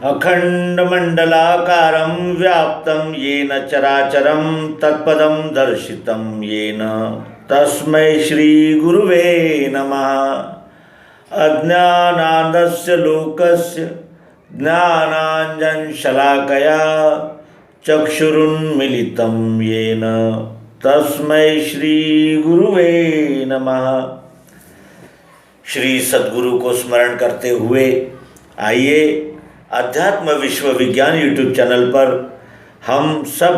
अखंडमंडलाकारं व्याप्तं येन चराचरं तत्पदं दर्शितं येन तस्मै श्रीगुरुवे नमः। अज्ञानानन्दस्य लोकस्य ज्ञानाञ्जनशलाकया चक्षुरुन्मीलितं येन तस्मै श्रीगुरुवे नमः। श्री सद्गुरु को स्मरण करते हुए आइए अध्यात्म विश्व विज्ञान यूट्यूब चैनल पर हम सब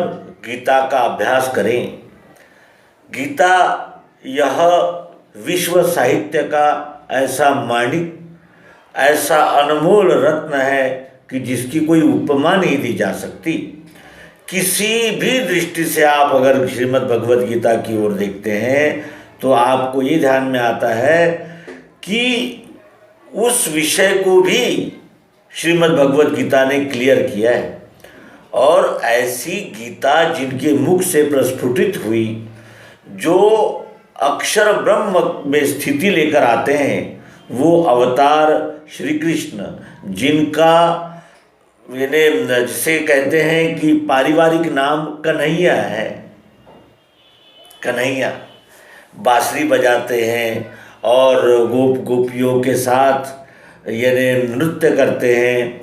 गीता का अभ्यास करें। गीता यह विश्व साहित्य का ऐसा माणिक, ऐसा अनमोल रत्न है कि जिसकी कोई उपमा नहीं दी जा सकती। किसी भी दृष्टि से आप अगर श्रीमद् भगवद गीता की ओर देखते हैं तो आपको ये ध्यान में आता है कि उस विषय को भी श्रीमद् भगवद गीता ने क्लियर किया है। और ऐसी गीता जिनके मुख से प्रस्फुटित हुई, जो अक्षर ब्रह्म में स्थिति लेकर आते हैं, वो अवतार श्री कृष्ण, जिनका जिसे कहते हैं कि पारिवारिक नाम कन्हैया है। कन्हैया बांसुरी बजाते हैं और गोप गोपियों के साथ नृत्य करते हैं,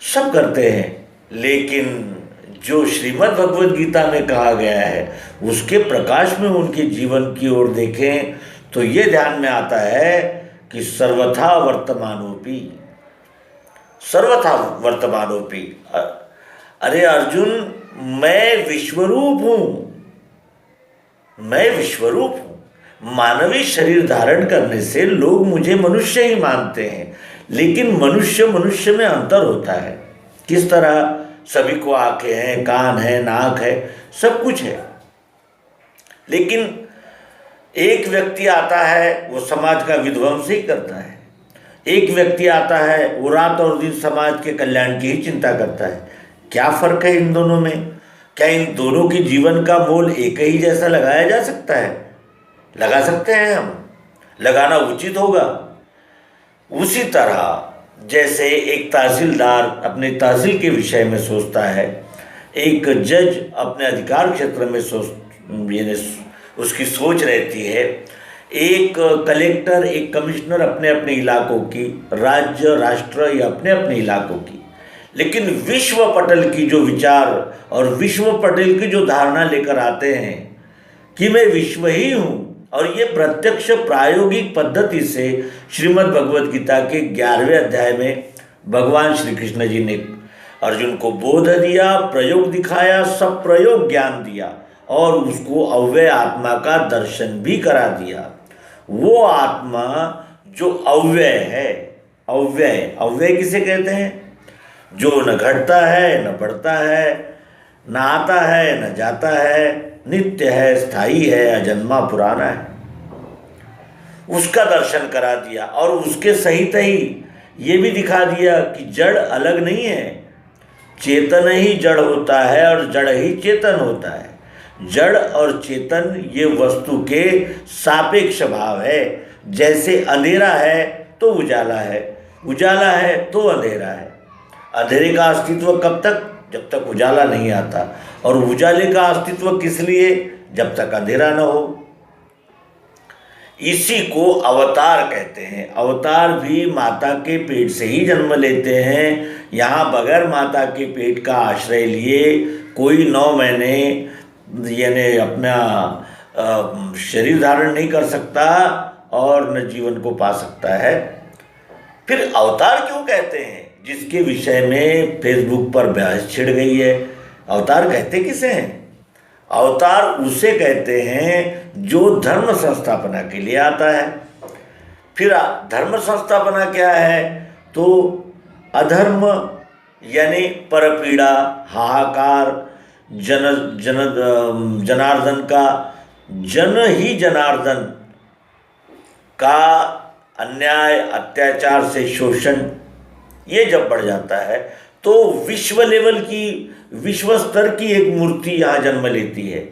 सब करते हैं, लेकिन जो श्रीमद् भगवद गीता में कहा गया है उसके प्रकाश में उनके जीवन की ओर देखें तो ये ध्यान में आता है कि सर्वथा वर्तमानोपि, सर्वथा वर्तमानोपि। अरे अर्जुन, मैं विश्वरूप हूँ, मैं विश्वरूप हूँ। मानवीय शरीर धारण करने से लोग मुझे मनुष्य ही मानते हैं, लेकिन मनुष्य मनुष्य में अंतर होता है। किस तरह? सभी को आंखें हैं, कान है, नाक है, सब कुछ है, लेकिन एक व्यक्ति आता है वो समाज का विध्वंस ही करता है। एक व्यक्ति आता है वो रात और दिन समाज के कल्याण की ही चिंता करता है। क्या फर्क है इन दोनों में? क्या इन दोनों के जीवन का मोल एक ही जैसा लगाया जा सकता है? लगा सकते हैं हम, लगाना उचित होगा। उसी तरह जैसे एक तहसीलदार अपने तहसील के विषय में सोचता है, एक जज अपने अधिकार क्षेत्र में उसकी सोच रहती है, एक कलेक्टर, एक कमिश्नर अपने अपने इलाकों की, राज्य राष्ट्र या अपने अपने इलाकों की। लेकिन विश्व पटल की जो विचार और विश्व पटल की जो धारणा लेकर आते हैं कि मैं विश्व ही हूँ, और ये प्रत्यक्ष प्रायोगिक पद्धति से श्रीमद् भगवद गीता के 11वें अध्याय में भगवान श्री कृष्ण जी ने अर्जुन को बोध दिया, प्रयोग दिखाया, सब प्रयोग ज्ञान दिया और उसको अव्यय आत्मा का दर्शन भी करा दिया। वो आत्मा जो अव्यय है, अव्यय, अव्यय किसे कहते हैं? जो न घटता है, न बढ़ता है, न आता है, न जाता है, नित्य है, स्थायी है, अजन्मा पुराना है, उसका दर्शन करा दिया। और उसके सहित ही ये भी दिखा दिया कि जड़ अलग नहीं है, चेतन ही जड़ होता है और जड़ ही चेतन होता है। जड़ और चेतन ये वस्तु के सापेक्ष भाव है। जैसे अंधेरा है तो उजाला है, उजाला है तो अंधेरा है। अंधेरे का अस्तित्व कब तक? जब तक उजाला नहीं आता। और उजाले का अस्तित्व किस लिए? जब तक अंधेरा न हो। इसी को अवतार कहते हैं। अवतार भी माता के पेट से ही जन्म लेते हैं। यहाँ बगैर माता के पेट का आश्रय लिए कोई 9 महीने अपना शरीर धारण नहीं कर सकता और न जीवन को पा सकता है। फिर अवतार क्यों कहते हैं? जिसके विषय में फेसबुक पर बहस छिड़ गई है। अवतार कहते किसे हैं? अवतार उसे कहते हैं जो धर्म संस्थापना के लिए आता है। फिर धर्म संस्थापना क्या है? तो अधर्म यानी परपीड़ा, हाहाकार, जनार्दन का जन ही जनार्दन का अन्याय, अत्याचार से शोषण, ये जब बढ़ जाता है तो विश्व लेवल की, विश्व स्तर की एक मूर्ति यहाँ जन्म लेती है।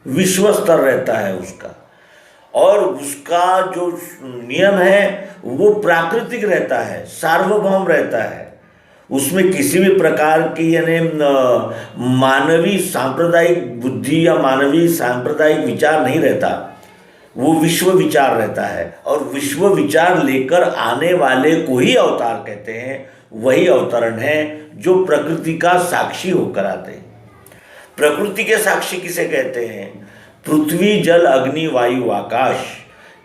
विश्व स्तर रहता है उसका, और उसका जो नियम है वो प्राकृतिक रहता है, सार्वभौम रहता है। उसमें किसी भी प्रकार की यानी मानवीय सांप्रदायिक बुद्धि या मानवीय सांप्रदायिक विचार नहीं रहता, वो विश्व विचार रहता है। और विश्व विचार लेकर आने वाले को ही अवतार कहते हैं। वही अवतरण है जो प्रकृति का साक्षी होकर आते हैं। प्रकृति के साक्षी किसे कहते हैं? पृथ्वी, जल, अग्नि, वायु, आकाश,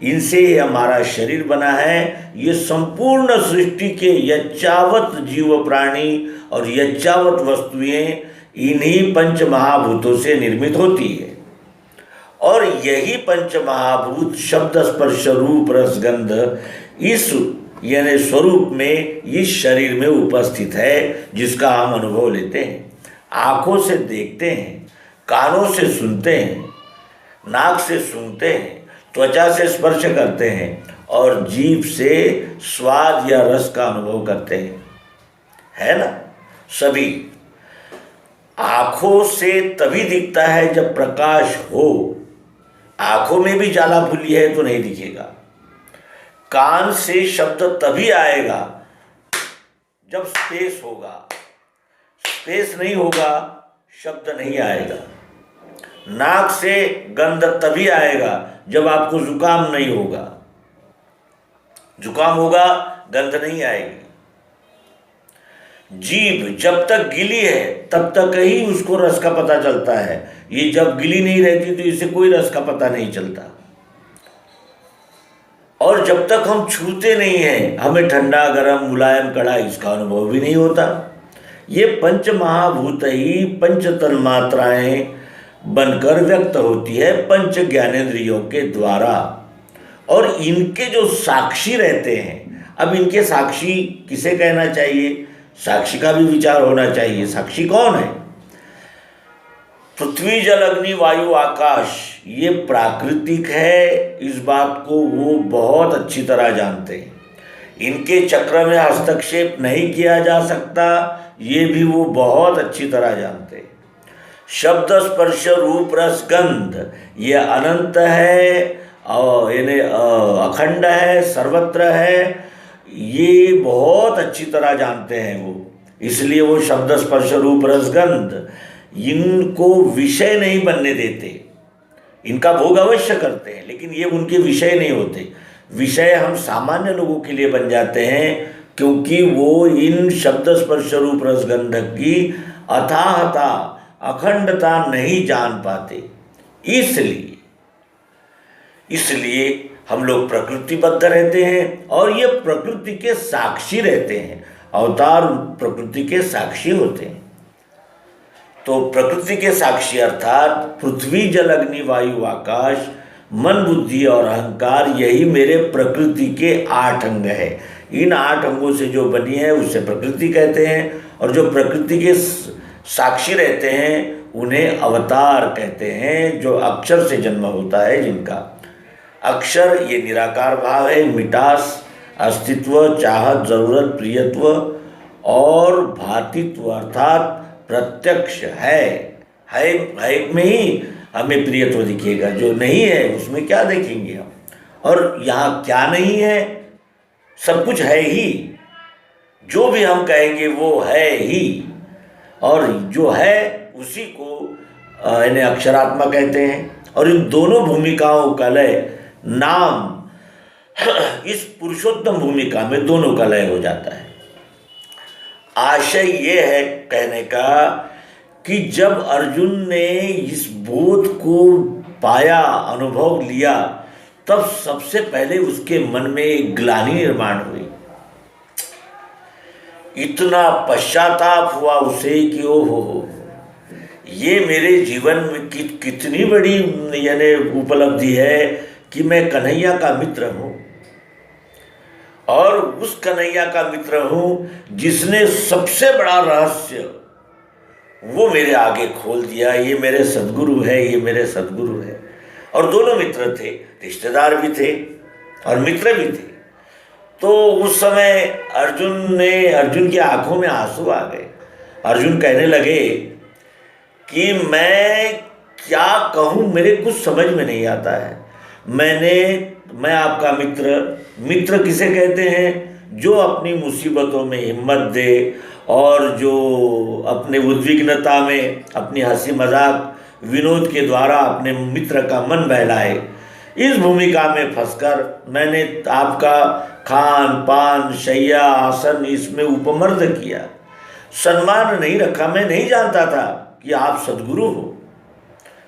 इनसे हमारा शरीर बना है। ये संपूर्ण सृष्टि के यच्चावत जीव प्राणी और यच्चावत वस्तुएं इन्हीं पंच महाभूतों से निर्मित होती है। और यही पंच महाभूत शब्द, स्पर्श, रूप, रस, गंध इस यानी स्वरूप में इस शरीर में उपस्थित है, जिसका हम अनुभव लेते हैं। आँखों से देखते हैं, कानों से सुनते हैं, नाक से सूंघते हैं, त्वचा से स्पर्श करते हैं और जीभ से स्वाद या रस का अनुभव करते हैं, है ना। सभी आँखों से तभी दिखता है जब प्रकाश हो। आँखों में भी जाला फुली है तो नहीं दिखेगा। कान से शब्द तभी आएगा जब स्पेस होगा। स्पेस नहीं होगा, शब्द नहीं आएगा। नाक से गंध तभी आएगा जब आपको जुकाम नहीं होगा। जुकाम होगा, गंध नहीं आएगी। जीभ जब तक गिली है तब तक ही उसको रस का पता चलता है। ये जब गिली नहीं रहती तो इसे कोई रस का पता नहीं चलता। और जब तक हम छूते नहीं हैं, हमें ठंडा, गरम, मुलायम, कड़ा इसका अनुभव भी नहीं होता। ये पंच महाभूत ही पंच तन्मात्राएं बनकर व्यक्त होती है पंच ज्ञानेंद्रियों के द्वारा। और इनके जो साक्षी रहते हैं, अब इनके साक्षी किसे कहना चाहिए? साक्षी का भी विचार होना चाहिए। साक्षी कौन है? पृथ्वी, जल, अग्नि, वायु, आकाश ये प्राकृतिक है, इस बात को वो बहुत अच्छी तरह जानते हैं। इनके चक्र में हस्तक्षेप नहीं किया जा सकता, ये भी वो बहुत अच्छी तरह जानते हैं। शब्द, स्पर्श, रूप, रस, गंध ये अनंत है और यानी अखंड है, सर्वत्र है, ये बहुत अच्छी तरह जानते हैं वो। इसलिए वो शब्द, स्पर्श, रूप, रस, गंध इनको विषय नहीं बनने देते। इनका भोग अवश्य करते हैं, लेकिन ये उनके विषय नहीं होते। विषय हम सामान्य लोगों के लिए बन जाते हैं, क्योंकि वो इन शब्द, स्पर्श, रूप, रस, गंध की अथाहता, अखंडता नहीं जान पाते। इसलिए हम लोग प्रकृतिबद्ध रहते हैं और ये प्रकृति के साक्षी रहते हैं। अवतार प्रकृति के साक्षी होते हैं। तो प्रकृति के साक्षी अर्थात पृथ्वी, जल, अग्नि, वायु, आकाश, मन, बुद्धि और अहंकार, यही मेरे प्रकृति के 8 अंग है। इन 8 अंगों से जो बनी है उसे प्रकृति कहते हैं। और जो प्रकृति के साक्षी रहते हैं उन्हें अवतार कहते हैं, जो अक्षर से जन्म होता है जिनका। अक्षर ये निराकार भाव है, मिठास, अस्तित्व, चाहत, जरूरत, प्रियत्व और भातित्व अर्थात प्रत्यक्ष है में ही हमें प्रियत्व दिखेगा। जो नहीं है उसमें क्या देखेंगे हम? और यहाँ क्या नहीं है? सब कुछ है ही। जो भी हम कहेंगे वो है ही, और जो है उसी को यानी अक्षरात्मा कहते हैं। और इन दोनों भूमिकाओं का लय नाम इस पुरुषोत्तम भूमिका में दोनों का लय हो जाता है। आशय ये है कहने का कि जब अर्जुन ने इस बोध को पाया, अनुभव लिया, तब सबसे पहले उसके मन में एक ग्लानि निर्माण हुई। इतना पश्चाताप हुआ उसे कि ओ हो, ये मेरे जीवन में कितनी बड़ी यानी उपलब्धि है कि मैं कन्हैया का मित्र हूँ, और उस कन्हैया का मित्र हूँ जिसने सबसे बड़ा रहस्य वो मेरे आगे खोल दिया। ये मेरे सद्गुरु है, ये मेरे सद्गुरु है। और दोनों मित्र थे, रिश्तेदार भी थे और मित्र भी थे। तो उस समय अर्जुन की आंखों में आंसू आ गए। अर्जुन कहने लगे कि मैं क्या कहूँ, मेरे कुछ समझ में नहीं आता है। मैं आपका मित्र किसे कहते हैं? जो अपनी मुसीबतों में हिम्मत दे और जो अपने उद्विग्नता में अपनी हंसी मजाक विनोद के द्वारा अपने मित्र का मन बहलाए, इस भूमिका में फंसकर मैंने आपका खान पान शैया आसन इसमें उपमर्द किया, सम्मान नहीं रखा। मैं नहीं जानता था कि आप सद्गुरु हो।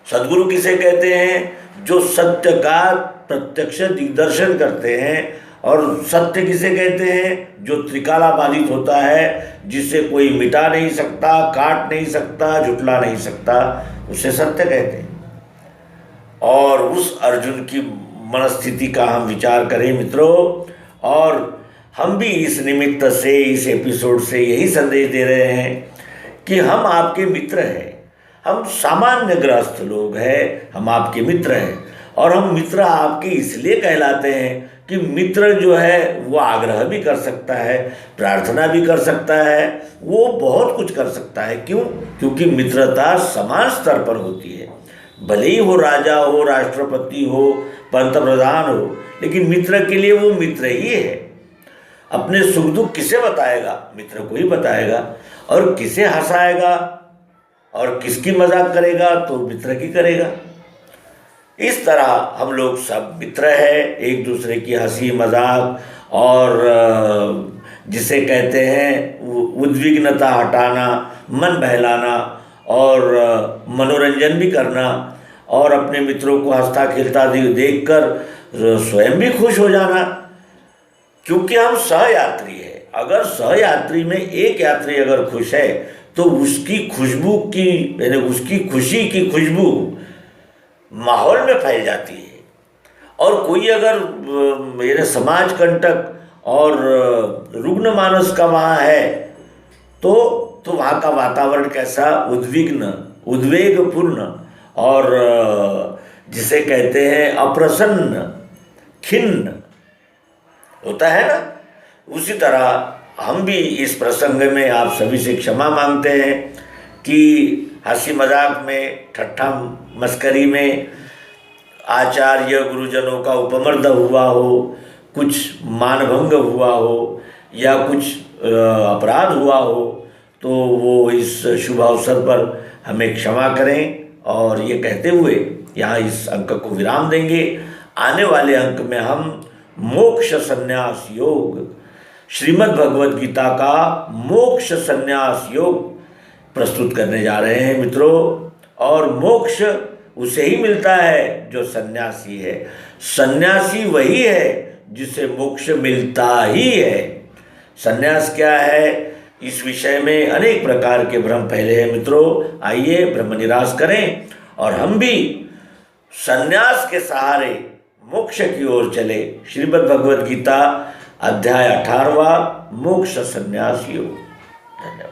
सद्गुरु किसे कहते हैं? जो सत्य का प्रत्यक्ष दिग्दर्शन करते हैं। और सत्य किसे कहते हैं? जो त्रिकाला बाधित होता है, जिसे कोई मिटा नहीं सकता, काट नहीं सकता, झुटला नहीं सकता, उसे सत्य कहते हैं। और उस अर्जुन की मनस्थिति का हम विचार करें मित्रों, और हम भी इस निमित्त से, इस एपिसोड से यही संदेश दे रहे हैं कि हम आपके मित्र हैं। हम सामान्य गृहस्थ लोग हैं, हम आपके मित्र हैं। और हम मित्र आपके इसलिए कहलाते हैं कि मित्र जो है वो आग्रह भी कर सकता है, प्रार्थना भी कर सकता है, वो बहुत कुछ कर सकता है। क्यों? क्योंकि मित्रता समान स्तर पर होती है। भले ही वो राजा हो, राष्ट्रपति हो, पंतप्रधान हो, लेकिन मित्र के लिए वो मित्र ही है। अपने सुख दुख किसे बताएगा? मित्र को ही बताएगा। और किसे हंसाएगा और किसकी मजाक करेगा? तो मित्र की करेगा। इस तरह हम लोग सब मित्र हैं, एक दूसरे की हंसी मजाक और जिसे कहते हैं उद्विग्नता हटाना, मन बहलाना और मनोरंजन भी करना, और अपने मित्रों को हंसता खिलता देखकर स्वयं भी खुश हो जाना, क्योंकि हम सहयात्री हैं। अगर सहयात्री में एक यात्री अगर खुश है तो उसकी खुशबू की, यानी उसकी खुशी की खुशबू माहौल में फैल जाती है। और कोई अगर मेरे समाज कंटक और रुग्ण मानस का वहाँ है तो वहाँ का वातावरण कैसा? उद्विग्न, उद्वेगपूर्ण और जिसे कहते हैं अप्रसन्न, खिन्न होता है ना। उसी तरह हम भी इस प्रसंग में आप सभी से क्षमा मांगते हैं कि हंसी मजाक में, ठट्ठा मस्करी में आचार्य गुरुजनों का उपमर्द हुआ हो, कुछ मानभंग हुआ हो या कुछ अपराध हुआ हो, तो वो इस शुभ अवसर पर हमें क्षमा करें। और ये कहते हुए यहाँ इस अंक को विराम देंगे। आने वाले अंक में हम मोक्ष संन्यास योग, श्रीमद् भगवद गीता का मोक्ष संन्यास योग प्रस्तुत करने जा रहे हैं मित्रों। और मोक्ष उसे ही मिलता है जो सन्यासी है। सन्यासी वही है जिसे मोक्ष मिलता ही है। सन्यास क्या है? इस विषय में अनेक प्रकार के भ्रम फैले हैं मित्रों। आइए भ्रम निराश करें और हम भी सन्यास के सहारे मोक्ष की ओर चले। श्रीमद् भगवद गीता अध्याय 18वां मोक्ष संन्यास योग। धन्यवाद।